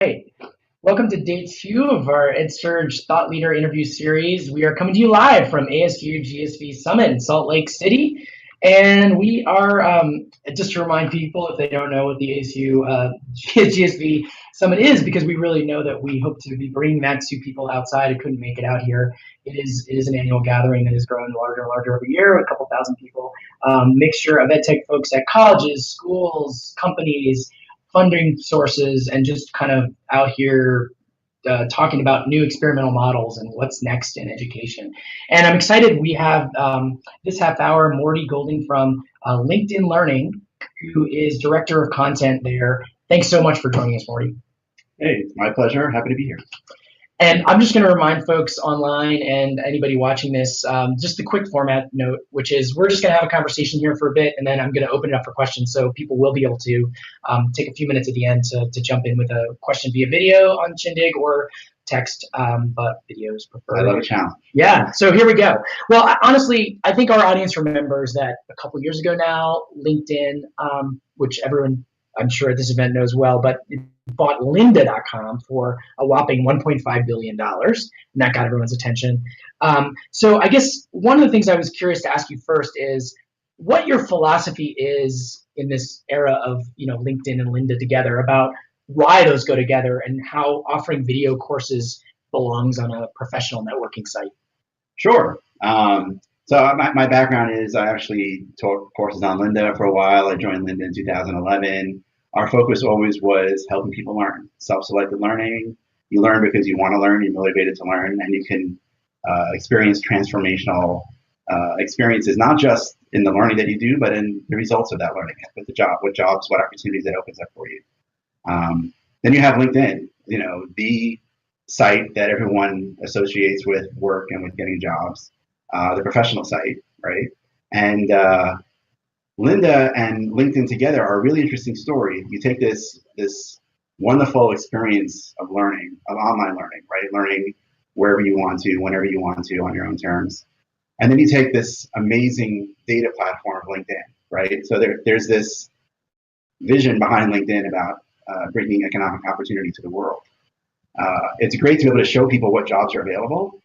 Hey, welcome to day two of our EdSurge Thought Leader interview series. We are coming to you live from ASU GSV Summit in Salt Lake City. And we are, just to remind people if they don't know what the ASU GSV Summit is, because we really know that we hope to be bringing that to people outside who couldn't make it out here. It is an annual gathering that is growing larger and larger every year, a couple thousand people. Mixture of ed tech folks at colleges, schools, companies, funding sources, and just kind of out here talking about new experimental models and what's next in education. And I'm excited we have this half hour Morty Golding from LinkedIn Learning, who is director of content there. Thanks so much for joining us, Morty. Hey, it's my pleasure. Happy to be here. And I'm just going to remind folks online and anybody watching this, just a quick format note, which is we're just going to have a conversation here for a bit, and then I'm going to open it up for questions. So people will be able to take a few minutes at the end to jump in with a question via video on Shindig or text, but video is preferred. I love a challenge. Yeah, so here we go. Well, honestly, I think our audience remembers that a couple years ago now, LinkedIn, which everyone I'm sure at this event knows well, but bought lynda.com for a whopping $1.5 billion, and that got everyone's attention. So I guess one of the things I was curious to ask you first is what your philosophy is in this era of LinkedIn and Lynda together about why those go together and how offering video courses belongs on a professional networking site. Sure. So my background is I actually taught courses on Lynda for a while. I joined Lynda in 2011. Our focus always was helping people learn, self-selected learning. You learn because you want to learn, you're motivated to learn, and you can experience transformational experiences, not just in the learning that you do, but in the results of that learning, with the job, what jobs, what opportunities that opens up for you. Then you have LinkedIn, the site that everyone associates with work and with getting jobs, the professional site, right? And Lynda and LinkedIn together are a really interesting story. You take this wonderful experience of learning, of online learning, right? Learning wherever you want to, whenever you want to, on your own terms. And then you take this amazing data platform of LinkedIn, right? So there's this vision behind LinkedIn about bringing economic opportunity to the world. It's great to be able to show people what jobs are available,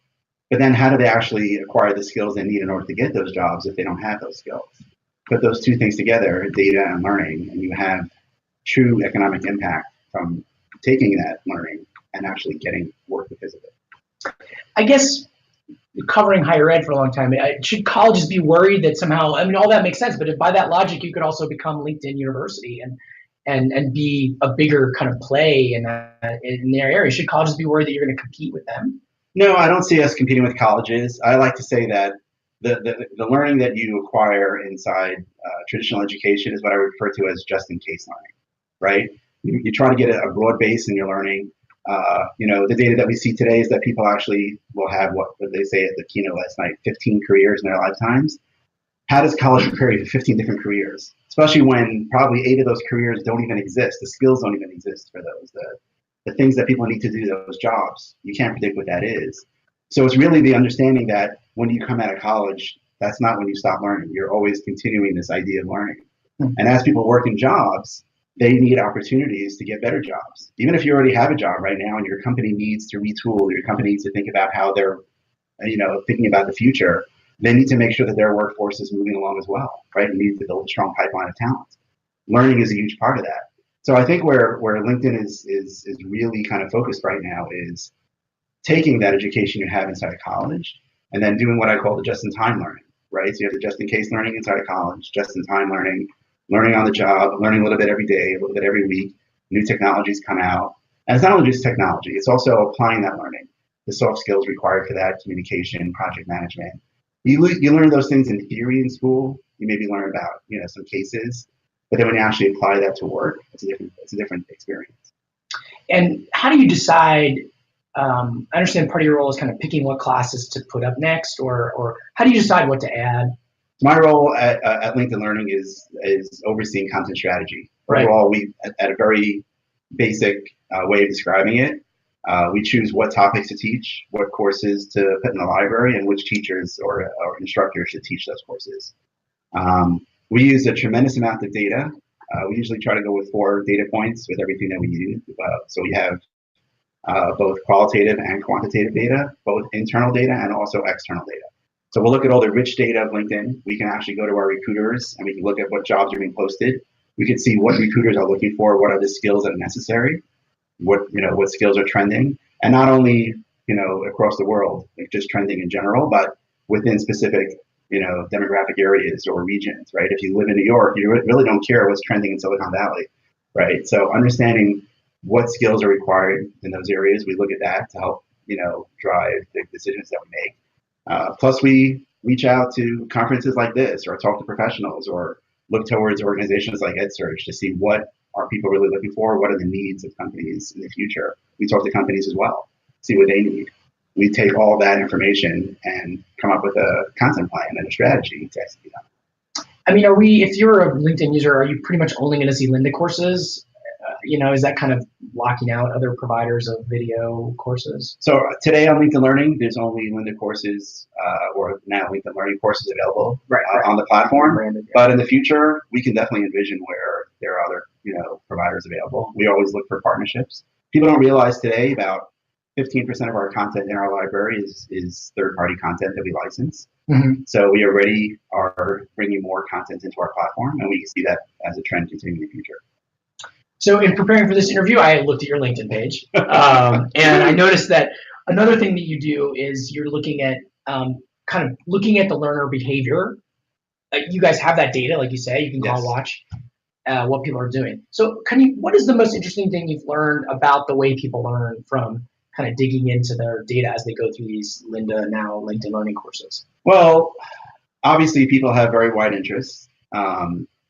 but then how do they actually acquire the skills they need in order to get those jobs if they don't have those skills? Put those two things together, data and learning, and you have true economic impact from taking that learning and actually getting work because of it. I guess covering higher ed for a long time, should colleges be worried that somehow, all that makes sense, but if by that logic, you could also become LinkedIn University and be a bigger kind of play in their area. Should colleges be worried that you're going to compete with them? No, I don't see us competing with colleges. I like to say that the learning that you acquire inside traditional education is what I refer to as just-in-case learning, right? You try to get a broad base in your learning. The data that we see today is that people actually will have what they say at the keynote last night, 15 careers in their lifetimes. How does college prepare you for 15 different careers? Especially when probably 8 of those careers don't even exist. The skills don't even exist for those. The things that people need to do those jobs, you can't predict what that is. So it's really the understanding that when you come out of college, that's not when you stop learning. You're always continuing this idea of learning. And as people work in jobs, they need opportunities to get better jobs. Even if you already have a job right now and your company needs to retool, your company needs to think about how they're, thinking about the future, they need to make sure that their workforce is moving along as well, right? You need to build a strong pipeline of talent. Learning is a huge part of that. So I think where LinkedIn is really kind of focused right now is taking that education you have inside of college and then doing what I call the just-in-time learning, right? So you have the just-in-case learning inside of college, just-in-time learning, learning on the job, learning a little bit every day, a little bit every week. New technologies come out. And it's not only just technology, it's also applying that learning, the soft skills required for that, communication, project management. You learn those things in theory in school. You maybe learn about some cases, but then when you actually apply that to work, it's a different experience. And how do you decide? I understand part of your role is kind of picking what classes to put up next, or how do you decide what to add? My role at LinkedIn Learning is overseeing content strategy. Right. Overall, we at a very basic way of describing it, we choose what topics to teach, what courses to put in the library, and which teachers or instructors should teach those courses. We use a tremendous amount of data We usually try to go with 4 data points with everything that we use. So we have both qualitative and quantitative data, both internal data and also external data. So we'll look at all the rich data of LinkedIn. We can actually go to our recruiters and we can look at what jobs are being posted. We can see what recruiters are looking for, what are the skills that are necessary, what skills are trending, and not only across the world, like just trending in general, but within specific demographic areas or regions, right? If you live in New York, you really don't care what's trending in Silicon Valley, right? So understanding what skills are required in those areas, we look at that to help drive the decisions that we make. Plus, we reach out to conferences like this, or talk to professionals, or look towards organizations like EdSurge to see what are people really looking for, what are the needs of companies in the future. We talk to companies as well, see what they need. We take all that information and come up with a content plan and a strategy to execute on it. I mean, if you're a LinkedIn user, are you pretty much only going to see Lynda courses? Is that kind of locking out other providers of video courses? So today on LinkedIn Learning, there's only Lynda courses, or now LinkedIn Learning courses available on the platform. Branded, yeah. But in the future, we can definitely envision where there are other providers available. We always look for partnerships. People don't realize today about 15% of our content in our library is third-party content that we license. Mm-hmm. So we already are bringing more content into our platform, and we can see that as a trend continuing in the future. So in preparing for this interview, I looked at your LinkedIn page, and I noticed that another thing that you do is you're looking at kind of looking at the learner behavior. You guys have that data, like you say, you can call, watch what people are doing. So what is the most interesting thing you've learned about the way people learn from kind of digging into their data as they go through these Lynda, now LinkedIn Learning courses? Well, obviously people have very wide interests.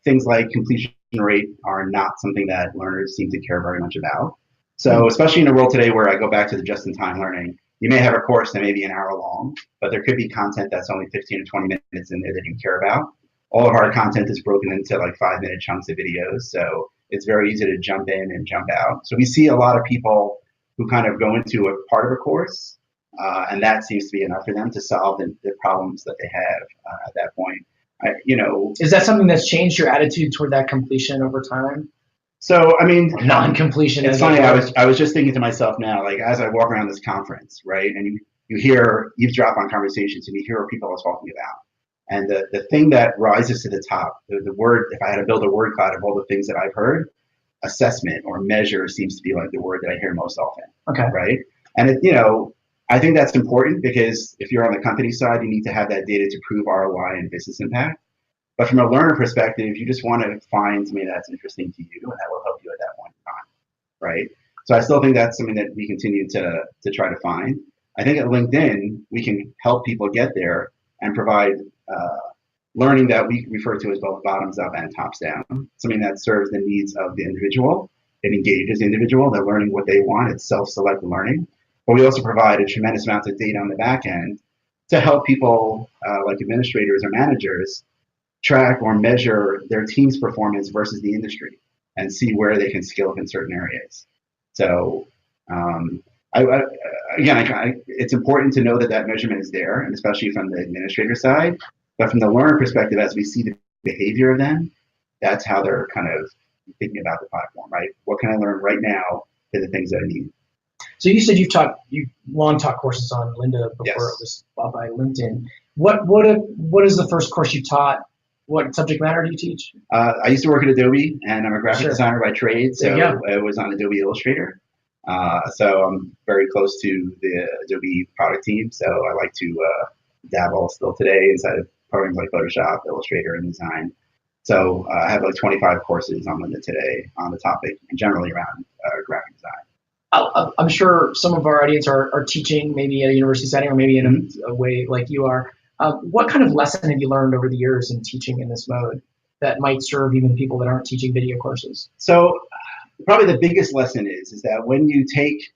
Things like completion rate are not something that learners seem to care very much about. So especially in a world today where I go back to the just-in-time learning, you may have a course that may be an hour long, but there could be content that's only 15 to 20 minutes in there that you care about. All of our content is broken into like 5-minute chunks of videos, so it's very easy to jump in and jump out. So we see a lot of people who kind of go into a part of a course, and that seems to be enough for them to solve the problems that they have at that point. Is that something that's changed your attitude toward that completion over time? So, I mean, non-completion. It's funny. I was just thinking to myself now, like as I walk around this conference, right, and you hear eavesdrop on conversations, and you hear what people are talking about. And the thing that rises to the top, the word, if I had to build a word cloud of all the things that I've heard, assessment or measure seems to be like the word that I hear most often. Okay. Right. And I think that's important because if you're on the company side, you need to have that data to prove ROI and business impact. But from a learner perspective, you just want to find something that's interesting to you and that will help you at that point in time. Right. So I still think that's something that we continue to try to find. I think at LinkedIn, we can help people get there and provide learning that we refer to as both bottoms up and tops down, something that serves the needs of the individual. It engages the individual. They're learning what they want. It's self-selected learning. But we also provide a tremendous amount of data on the back end to help people like administrators or managers track or measure their team's performance versus the industry and see where they can skill up in certain areas. So it's important to know that measurement is there, and especially from the administrator side. But from the learner perspective, as we see the behavior of them, that's how they're kind of thinking about the platform, right? What can I learn right now for the things that I need? So you said you long taught courses on Lynda before it was bought by LinkedIn. What is the first course you taught? What subject matter do you teach? I used to work at Adobe, and I'm a graphic designer by trade, so I was on Adobe Illustrator. So I'm very close to the Adobe product team, so I like to dabble still today inside of programs like Photoshop, Illustrator, and Design. So I have like 25 courses on Lynda today on the topic, and generally around graphic design. I'm sure some of our audience are teaching maybe at a university setting or maybe in a way like you are. What kind of lesson have you learned over the years in teaching in this mode that might serve even people that aren't teaching video courses? So probably the biggest lesson is that when you take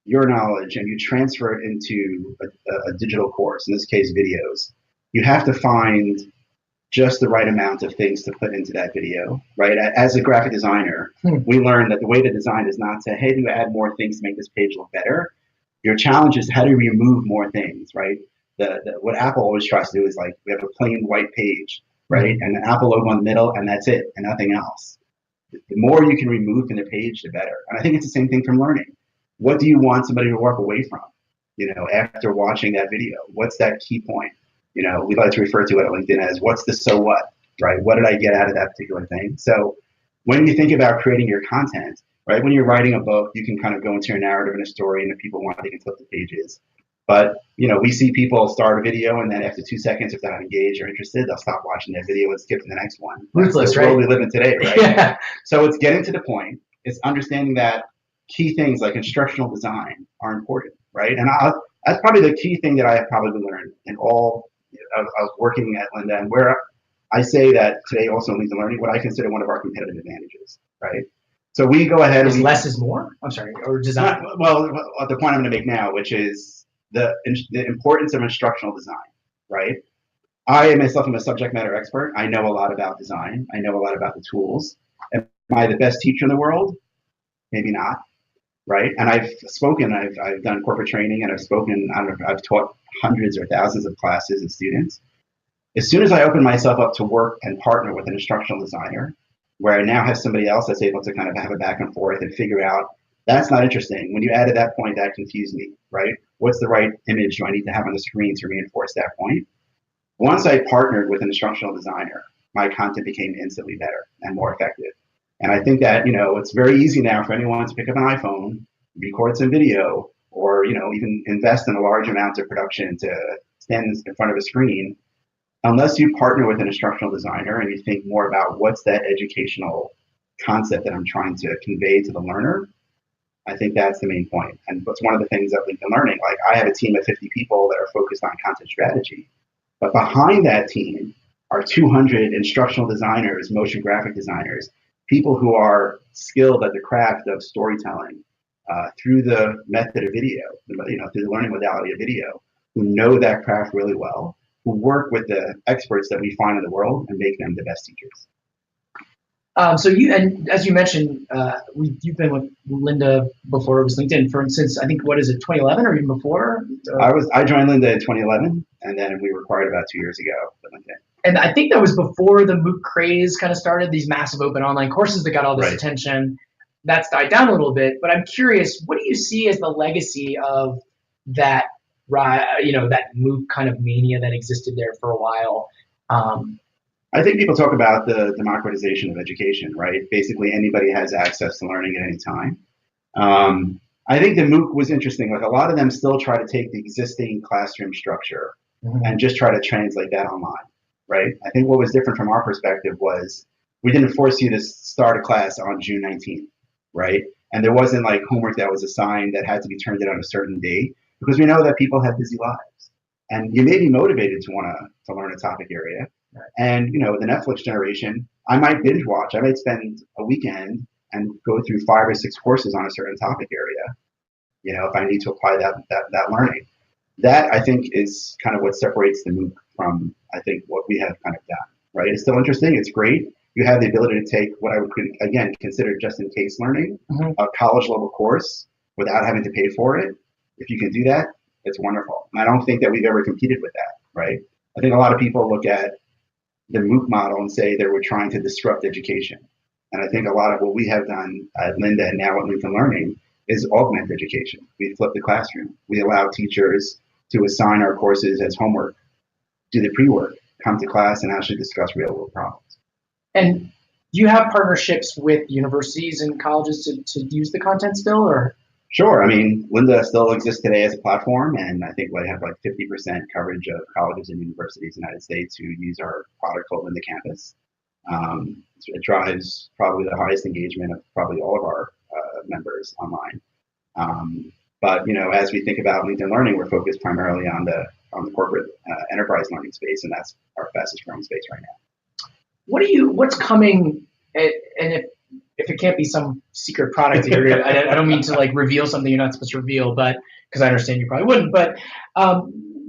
your knowledge and you transfer it into a digital course, in this case videos, you have to find just the right amount of things to put into that video, right? As a graphic designer, we learned that the way to design is not to, hey, do you add more things to make this page look better? Your challenge is how do you remove more things, right? What Apple always tries to do is like, we have a plain white page. right? And an Apple logo in the middle, and that's it, and nothing else. The more you can remove from the page, the better. And I think it's the same thing from learning. What do you want somebody to walk away from, after watching that video? What's that key point? We like to refer to it at LinkedIn as what's the so what, right? What did I get out of that particular thing? So when you think about creating your content, right, when you're writing a book, you can kind of go into your narrative and a story, and if people want, they can flip the pages. But, we see people start a video, and then after 2 seconds, if they're not engaged or interested, they'll stop watching that video and skip to the next one. Ruthless, right? That's the world we live in today, right? Yeah. So it's getting to the point. It's understanding that key things like instructional design are important, right? And that's probably the key thing that I have probably learned in all of working at Lynda, and where I say that today also leads to learning, what I consider one of our competitive advantages, right? So we go ahead and less is more. I'm sorry, or design. Well, the point I'm going to make now, which is the importance of instructional design, right? I myself am a subject matter expert. I know a lot about design. I know a lot about the tools. Am I the best teacher in the world? Maybe not, right? And I've spoken. I've done corporate training, and I've spoken. I've taught hundreds or thousands of classes and students. As soon as I open myself up to work and partner with an instructional designer, where I now have somebody else that's able to kind of have a back and forth and figure out, that's not interesting. When you added that point, that confused me, right? What's the right image do I need to have on the screen to reinforce that point? Once I partnered with an instructional designer, my content became instantly better and more effective. And I think that, it's very easy now for anyone to pick up an iPhone, record some video, or, even invest in a large amount of production to stand in front of a screen. Unless you partner with an instructional designer and you think more about what's that educational concept that I'm trying to convey to the learner, I think that's the main point. And that's one of the things that LinkedIn Learning, like I have a team of 50 people that are focused on content strategy, but behind that team are 200 instructional designers, motion graphic designers, people who are skilled at the craft of storytelling through the method of video, through the learning modality of video, who know that craft really well, who work with the experts that we find in the world and make them the best teachers. So and as you mentioned, you've been with Lynda before it was LinkedIn, for instance. I think, what is it, 2011 or even before? I joined Lynda in 2011, and then we were acquired about 2 years ago with LinkedIn. And I think that was before the MOOC craze kind of started. These massive open online courses that got all this right. attention. That's died down a little bit. But I'm curious, what do you see as the legacy of that? That MOOC kind of mania that existed there for a while. I think people talk about the democratization of education, right? Basically, anybody has access to learning at any time. I think the MOOC was interesting. Like a lot of them still try to take the existing classroom structure and just try to translate that online, right? I think what was different from our perspective was we didn't force you to start a class on June 19th, right? And there wasn't like homework that was assigned that had to be turned in on a certain date, because we know that people have busy lives, and you may be motivated to want to learn a topic area. Right. And the Netflix generation, I might binge watch. I might spend a weekend and go through 5 or 6 courses on a certain topic area. If I need to apply that learning, that I think is kind of what separates the MOOC from I think what we have kind of done. Right? It's still interesting. It's great. You have the ability to take what I would again consider just in case learning, a college level course without having to pay for it. If you can do that, it's wonderful. And I don't think that we've ever competed with that, right? I think a lot of people look at the MOOC model and say that we're trying to disrupt education. And I think a lot of what we have done at Lynda and now at LinkedIn Learning is augment education. We flip the classroom. We allow teachers to assign our courses as homework, do the pre-work, come to class and actually discuss real world problems. And do you have partnerships with universities and colleges to use the content still, or? Sure. I mean, Lynda still exists today as a platform, and I think we have like 50% coverage of colleges and universities in the United States who use our product called Lynda Campus. It drives probably the highest engagement of probably all of our members online. But as we think about LinkedIn Learning, we're focused primarily on the corporate enterprise learning space, and that's our fastest growing space right now. What's coming? And if it can't be some secret product here, I don't mean to like reveal something you're not supposed to reveal, but because I understand you probably wouldn't. But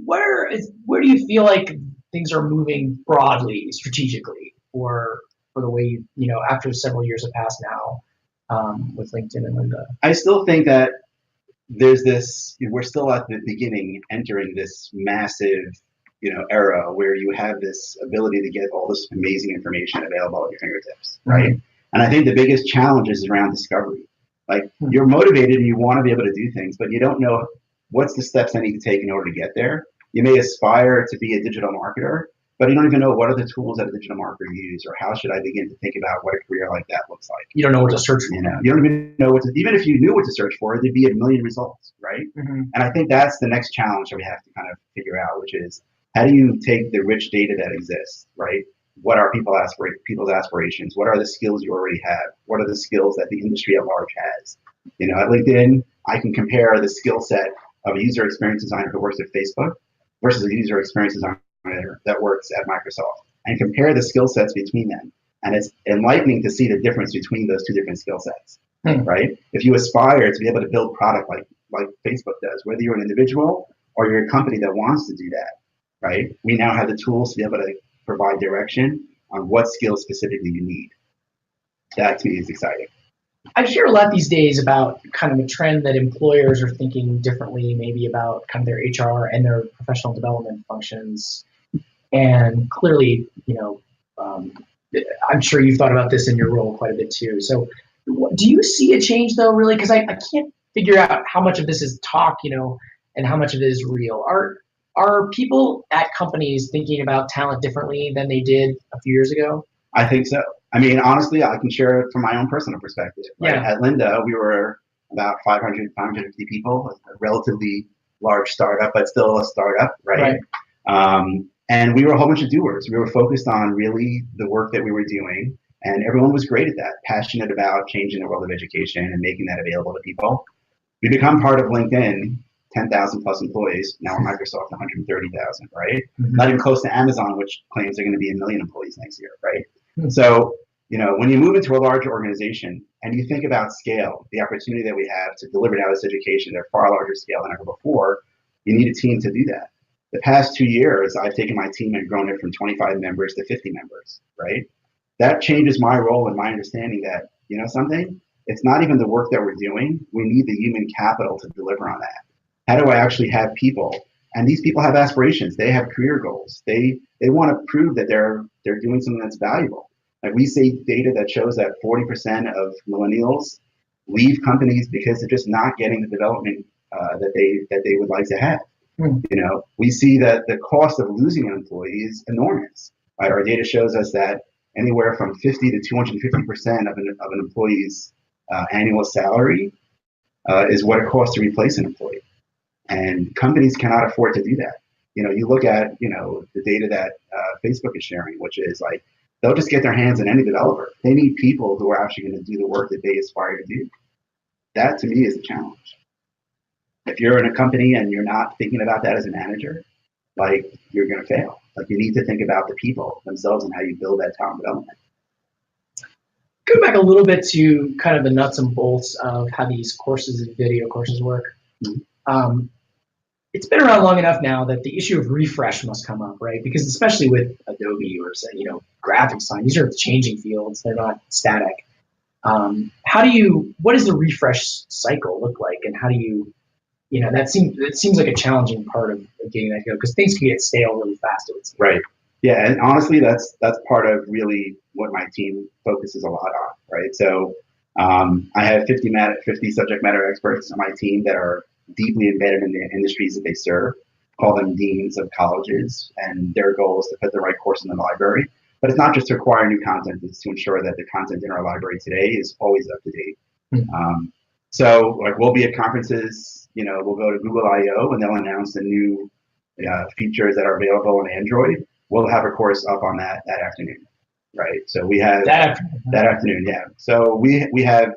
where do you feel like things are moving broadly, strategically, for the way after several years have passed now with LinkedIn and Lynda? I still think that there's this. We're still at the beginning, entering this massive era where you have this ability to get all this amazing information available at your fingertips, right? And I think the biggest challenge is around discovery. Like you're motivated and you want to be able to do things, but you don't know what's the steps I need to take in order to get there. You may aspire to be a digital marketer, but you don't even know what are the tools that a digital marketer use, or how should I begin to think about what a career like that looks like. You don't know what to search for. You don't even know even if you knew what to search for, there'd be a million results, right? And I think that's the next challenge that we have to kind of figure out, which is how do you take the rich data that exists, right? What are people's aspirations? What are the skills you already have? What are the skills that the industry at large has? At LinkedIn, I can compare the skill set of a user experience designer who works at Facebook versus a user experience designer that works at Microsoft, and compare the skill sets between them. And it's enlightening to see the difference between those two different skill sets, right? If you aspire to be able to build product like Facebook does, whether you're an individual or you're a company that wants to do that, right? We now have the tools to be able to provide direction on what skills specifically you need. That to me is exciting. I hear a lot these days about kind of a trend that employers are thinking differently, maybe about kind of their HR and their professional development functions. And clearly, I'm sure you've thought about this in your role quite a bit too. So do you see a change though, really? Because I can't figure out how much of this is talk, and how much of it is real. Are people at companies thinking about talent differently than they did a few years ago? I think so. I mean, honestly, I can share it from my own personal perspective. Right? Yeah. At Lynda, we were about 550 people, a relatively large startup, but still a startup, right? And we were a whole bunch of doers. We were focused on really the work that we were doing, and everyone was great at that, passionate about changing the world of education and making that available to people. We become part of LinkedIn, 10,000 plus employees, now at Microsoft, 130,000, right? Not even close to Amazon, which claims they're going to be 1 million employees next year, right? So, when you move into a large organization and you think about scale, the opportunity that we have to deliver now this education at a far larger scale than ever before, you need a team to do that. The past 2 years, I've taken my team and grown it from 25 members to 50 members, right? That changes my role and my understanding that, something, it's not even the work that we're doing. We need the human capital to deliver on that. How do I actually have people? And these people have aspirations. They have career goals. They want to prove that they're doing something that's valuable. Like we see data that shows that 40% of millennials leave companies because they're just not getting the development that they would like to have. We see that the cost of losing an employee is enormous. Right? Our data shows us that anywhere from 50 to 250% of an employee's annual salary is what it costs to replace an employee. And companies cannot afford to do that. You look at, the data that Facebook is sharing, which is like, they'll just get their hands on any developer. They need people who are actually going to do the work that they aspire to do. That to me is a challenge. If you're in a company and you're not thinking about that as a manager, like you're going to fail. Like you need to think about the people themselves and how you build that talent development. Go back a little bit to kind of the nuts and bolts of how these courses and video courses work. It's been around long enough now that the issue of refresh must come up, right? Because especially with Adobe or graphic design, these are changing fields; they're not static. What does the refresh cycle look like, and how do you, it seems like a challenging part of getting that to go because things can get stale really fast. Right. Yeah, and honestly, that's part of really what my team focuses a lot on, right? So I have 50 subject matter experts on my team that are deeply embedded in the industries that they serve, call them deans of colleges, and their goal is to put the right course in the library. But it's not just to acquire new content, it's to ensure that the content in our library today is always up to date. So like we'll be at conferences, we'll go to Google I/O and they'll announce the new features that are available on Android. We'll have a course up on that afternoon, right? So we have that afternoon, yeah. So we have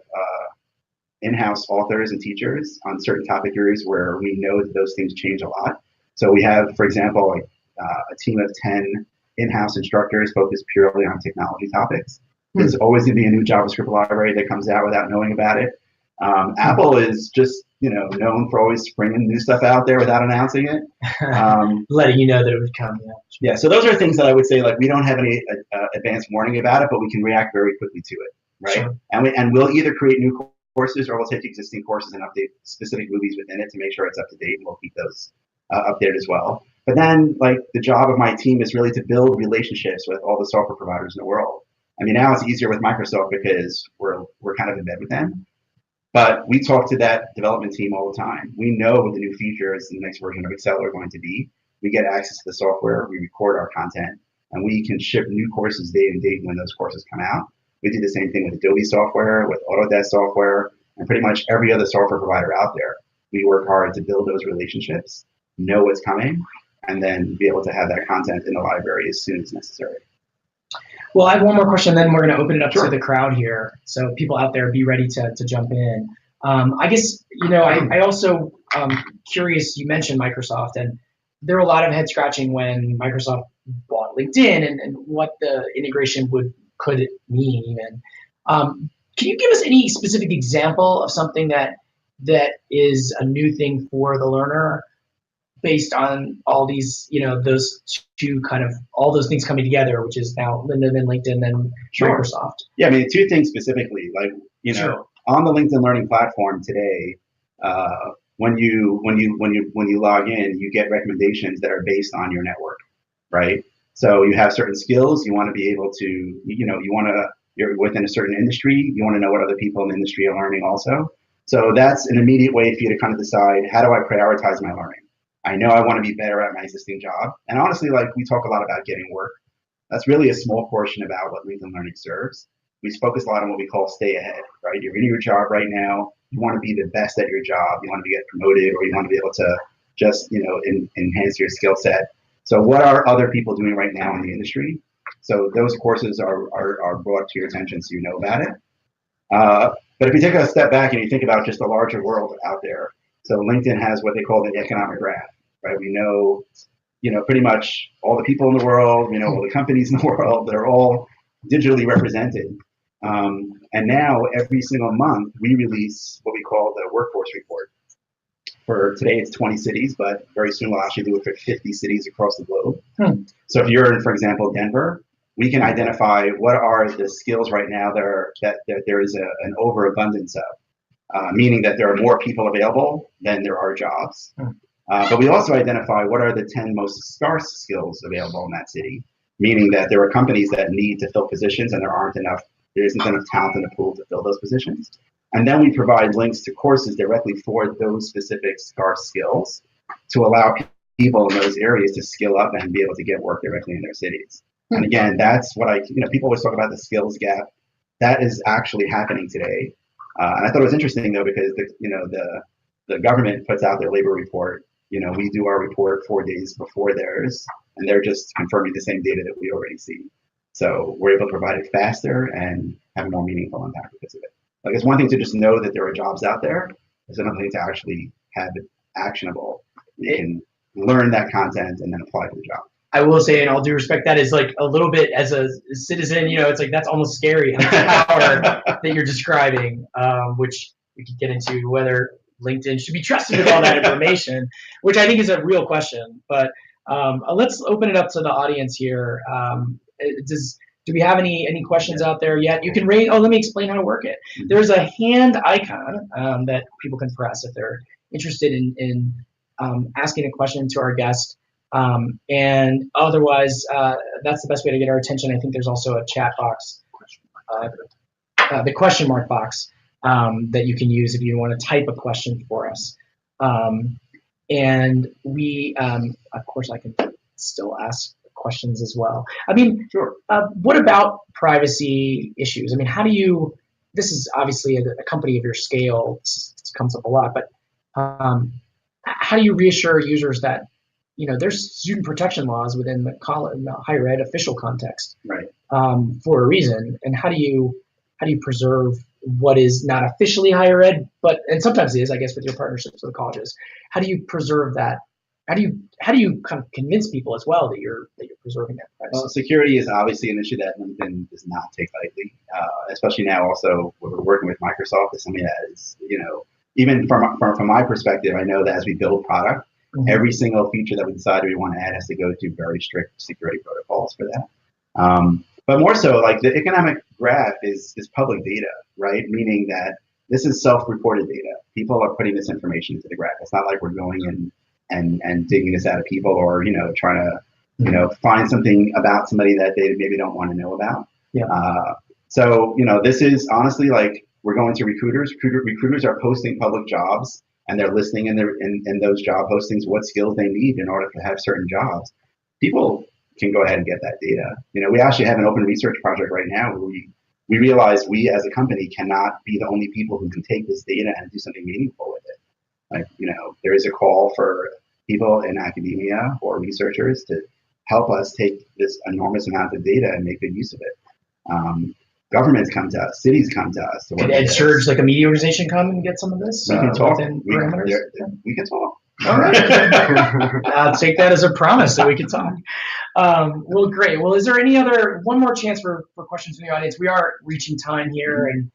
in-house authors and teachers on certain topic areas where we know that those things change a lot. So we have, for example, a team of 10 in-house instructors focused purely on technology topics. There's always going to be a new JavaScript library that comes out without knowing about it. Apple is just known for always springing new stuff out there without announcing it. Letting you know that it would come. Yeah, so those are things that I would say like we don't have any advance warning about it, but we can react very quickly to it, right? Sure. And we'll either create new courses or we'll take existing courses and update specific movies within it to make sure it's up to date, and we'll keep those updated as well. But then, like, the job of my team is really to build relationships with all the software providers in the world. I mean, now it's easier with Microsoft because we're kind of in bed with them. But we talk to that development team all the time. We know what the new features in the next version of Excel are going to be. We get access to the software, we record our content, and we can ship new courses day and date when those courses come out. We do the same thing with Adobe software, with Autodesk software, and pretty much every other software provider out there. We work hard to build those relationships, know what's coming, and then be able to have that content in the library as soon as necessary. Well, I have one more question, then we're going to open it up to the crowd here. So people out there, be ready to jump in. I guess, I also curious, you mentioned Microsoft, and there were a lot of head scratching when Microsoft bought LinkedIn and what the integration could it mean even. Can you give us any specific example of something that is a new thing for the learner based on all these, those two all those things coming together, which is now LinkedIn and Microsoft? Yeah, I mean, two things specifically, like, on the LinkedIn Learning platform today, when you log in, you get recommendations that are based on your network, right? So you have certain skills, you want to be able to, you're within a certain industry, you want to know what other people in the industry are learning also. So that's an immediate way for you to kind of decide, how do I prioritize my learning? I know I want to be better at my existing job. And honestly, like, we talk a lot about getting work. That's really a small portion about what LinkedIn Learning serves. We focus a lot on what we call stay ahead, right? You're in your job right now. You want to be the best at your job. You want to get promoted, or you want to be able to just, enhance your skill set. So what are other people doing right now in the industry? So those courses are brought to your attention so you know about it. But if you take a step back and you think about just the larger world out there, so LinkedIn has what they call the economic graph, right? We know, pretty much all the people in the world, all the companies in the world, they're all digitally represented. And now every single month we release what we call the workforce report. For today, it's 20 cities, but very soon we'll actually do it for 50 cities across the globe. So if you're in, for example, Denver, we can identify what are the skills right now that there is an overabundance of, meaning that there are more people available than there are jobs. But we also identify what are the 10 most scarce skills available in that city, meaning that there are companies that need to fill positions and there isn't enough talent in the pool to fill those positions. And then we provide links to courses directly for those specific scarce skills to allow people in those areas to skill up and be able to get work directly in their cities. And again, that's what people always talk about the skills gap. That is actually happening today. And I thought it was interesting though, because the government puts out their labor report. We do our report 4 days before theirs, and they're just confirming the same data that we already see. So we're able to provide it faster and have a more meaningful impact because of it. Like, it's one thing to just know that there are jobs out there. It's another thing to actually have it actionable. You can learn that content and then apply to the job. I will say, in all due respect, that is like a little bit, as a citizen, it's like that's almost scary, how much power that you're describing, which we could get into whether LinkedIn should be trusted with all that information, which I think is a real question. But let's open it up to the audience here. Do we have any questions out there yet? You can raise. Oh, let me explain how to work it. There's a hand icon that people can press if they're interested in asking a question to our guest. And otherwise, that's the best way to get our attention. I think there's also a chat box, the question mark box that you can use if you want to type a question for us. And we, of course, I can still ask questions as well. I mean, sure. What about privacy issues? I mean, how do you? This is obviously a company of your scale. This comes up a lot, but how do you reassure users that there's student protection laws within the higher ed official context, right? For a reason, and how do you preserve what is not officially higher ed, and sometimes it is, I guess, with your partnerships with the colleges. How do you preserve that? How do you kind of convince people as well that you're preserving that privacy? Well, security is obviously an issue that LinkedIn does not take lightly, especially now. Also, we're working with Microsoft. It's something that is, even from my perspective, I know that as we build product, every single feature that we decide we want to add has to go through very strict security protocols for that. But more so, like, the economic graph is public data, right? Meaning that this is self-reported data. People are putting this information into the graph. It's not like we're going and and digging this out of people, or trying to find something about somebody that they maybe don't want to know about. Yeah. So this is honestly like we're going to recruiters. Recruiters are posting public jobs, and they're listing in those job postings what skills they need in order to have certain jobs. People can go ahead and get that data. We actually have an open research project right now where we realize we as a company cannot be the only people who can take this data and do something meaningful with it. Like, there is a call for people in academia or researchers to help us take this enormous amount of data and make good use of it. Governments come to us, cities come to us. Could EdSurge, like a media organization, come and get some of this? We can talk. Within parameters? We can talk. All right. I'll take that as a promise that we can talk. Well, great. Well, is there one more chance for questions from the audience? We are reaching time here, and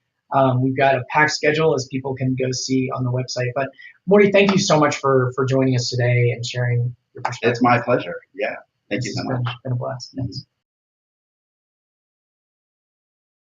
we've got a packed schedule, as people can go see on the website. But Morty, thank you so much for joining us today and sharing your perspective. It's my pleasure. Yeah. Thank you so much. It's been a blast. Thanks.